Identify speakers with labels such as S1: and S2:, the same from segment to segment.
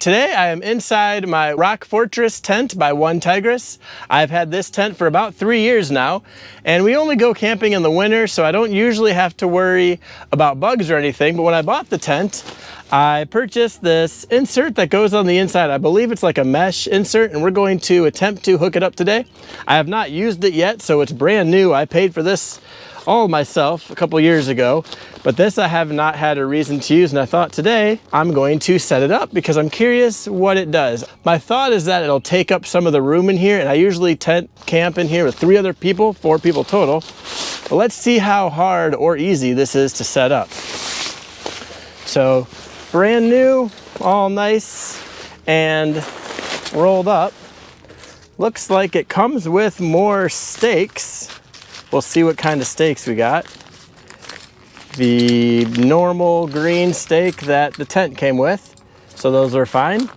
S1: Today I am inside my Rock Fortress tent by OneTigris. I've had this tent for about 3 years now, and we only go camping in the winter, so I don't usually have to worry about bugs or anything. But when I bought the tent, I purchased this insert that goes on the inside. I believe it's like a mesh insert, and we're going to attempt to hook it up today. I have not used it yet, so it's brand new. I paid for this all myself a couple years ago, but this I have not had a reason to use, and I thought today I'm going to set it up because I'm curious what it does. My thought is that it'll take up some of the room in here, and I usually tent camp in here with 3 other people, 4 people total. But let's see how hard or easy this is to set up. So brand new, all nice and rolled up. Looks like it comes with more stakes. We'll see what kind of stakes we got. The normal green stake that the tent came with, so those are fine.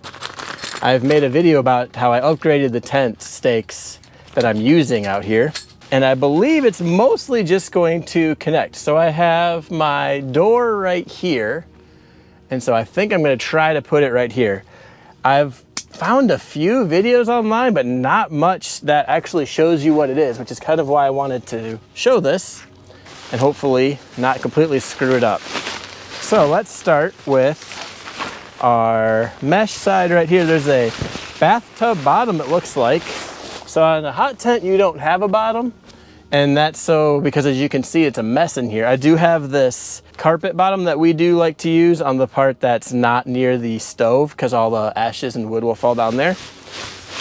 S1: I've made a video about how I upgraded the tent stakes that I'm using out here, and I believe it's mostly just going to connect. So I have my door right here, and so I think I'm going to try to put it right here. I've found a few videos online, but not much that actually shows you what it is, which is kind of why I wanted to show this and hopefully not completely screw it up. So let's start with our mesh side right here. There's a bathtub bottom, it looks like. So on a hot tent, you don't have a bottom, and that's so because, as you can see, it's a mess in here. I do have this carpet bottom that we do like to use on the part that's not near the stove because all the ashes and wood will fall down there.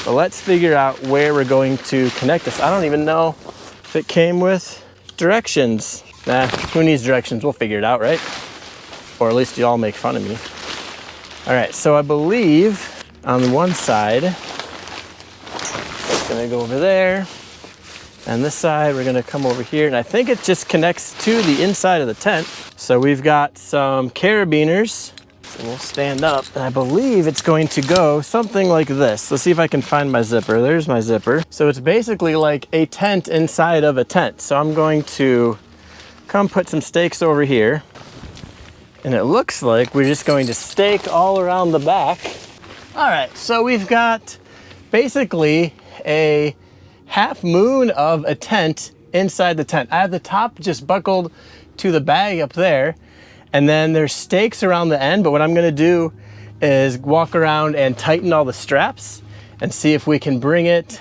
S1: But let's figure out where we're going to connect this. I don't even know if it came with directions. Nah, who needs directions? We'll figure it out, right? Or at least you all make fun of me. All right, so I believe on one side, it's gonna go over there. And this side, we're gonna come over here, and I think it just connects to the inside of the tent. So we've got some carabiners, so we'll stand up, and I believe it's going to go something like this. Let's see if I can find my zipper. There's my zipper. So it's basically like a tent inside of a tent. So I'm going to come put some stakes over here, and it looks like we're just going to stake all around the back. All right, so we've got basically a half moon of a tent inside the tent. I have the top just buckled to the bag up there, and then there's stakes around the end, but what I'm gonna do is walk around and tighten all the straps and see if we can bring it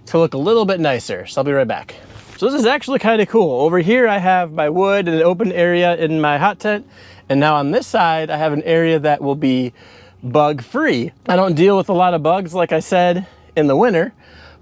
S1: to look a little bit nicer. So I'll be right back. So this is actually kind of cool. Over here I have my wood and an open area in my hot tent, and now on this side I have an area that will be bug free. I don't deal with a lot of bugs, like I said, in the winter,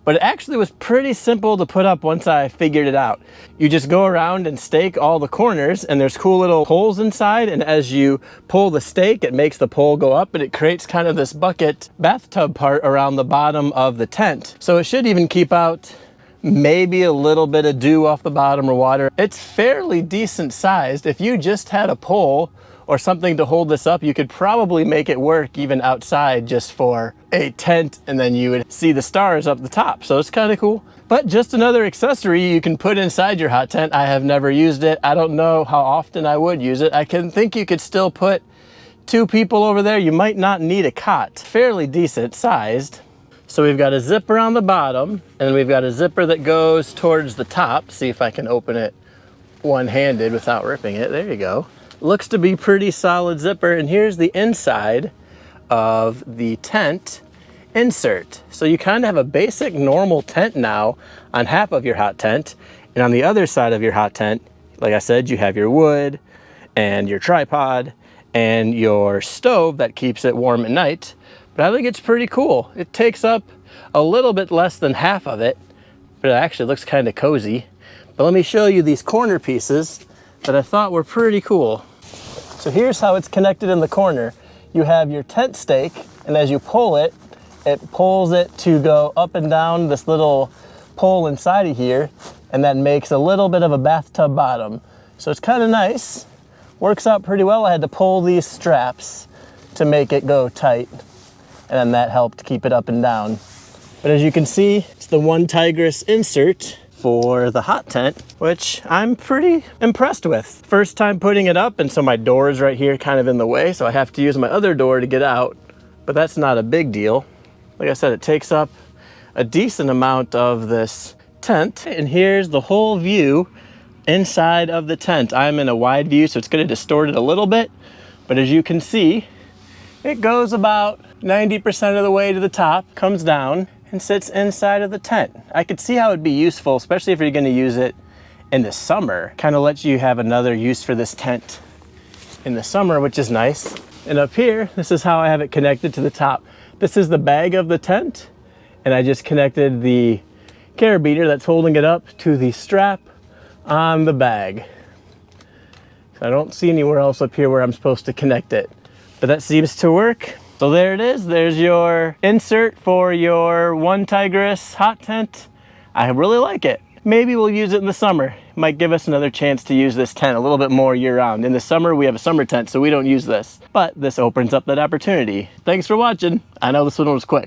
S1: but it actually was pretty simple to put up once I figured it out. You just go around and stake all the corners, and there's cool little holes inside, and as you pull the stake, it makes the pole go up, and it creates kind of this bucket bathtub part around the bottom of the tent. So it should even keep out maybe a little bit of dew off the bottom or water. It's fairly decent sized. If you just had a pole or something to hold this up, you could probably make it work even outside just for a tent, and then you would see the stars up the top. So it's kind of cool. But just another accessory you can put inside your hot tent. I have never used it. I don't know how often I would use it. I can think you could still put 2 people over there. You might not need a cot. Fairly decent sized. So we've got a zipper on the bottom, and we've got a zipper that goes towards the top. See if I can open it one-handed without ripping it. There you go. Looks to be pretty solid zipper, and here's the inside of the tent insert. So you kind of have a basic normal tent now on half of your hot tent, and on the other side of your hot tent, like I said, you have your wood and your tripod and your stove that keeps it warm at night. But I think it's pretty cool. It takes up a little bit less than half of it, but it actually looks kind of cozy. But let me show you these corner pieces that I thought were pretty cool. So here's how it's connected in the corner. You have your tent stake, and as you pull it, it pulls it to go up and down this little pole inside of here, and that makes a little bit of a bathtub bottom. So it's kind of nice. Works out pretty well. I had to pull these straps to make it go tight, and then that helped keep it up and down. But as you can see, it's the OneTigris insert for the hot tent, which I'm pretty impressed with. First time putting it up, and so my door is right here kind of in the way, so I have to use my other door to get out but that's not a big deal. Like I said, it takes up a decent amount of this tent. And here's the whole view inside of the tent. I'm in a wide view, so it's going to distort it a little bit, but as you can see, it goes about 90% of the way to the top, comes down, and sits inside of the tent. I could see how it'd be useful, especially if you're going to use it in the summer. Kind of lets you have another use for this tent in the summer, which is nice. And up here, this is how I have it connected to the top. This is the bag of the tent, and I just connected the carabiner that's holding it up to the strap on the bag. So I don't see anywhere else up here where I'm supposed to connect it, but that seems to work. So there it is. There's your insert for your OneTigris hot tent. I really like it. Maybe we'll use it in the summer. Might give us another chance to use this tent a little bit more year round. In the summer, we have a summer tent, so we don't use this, but this opens up that opportunity. Thanks for watching. I know this one was quick.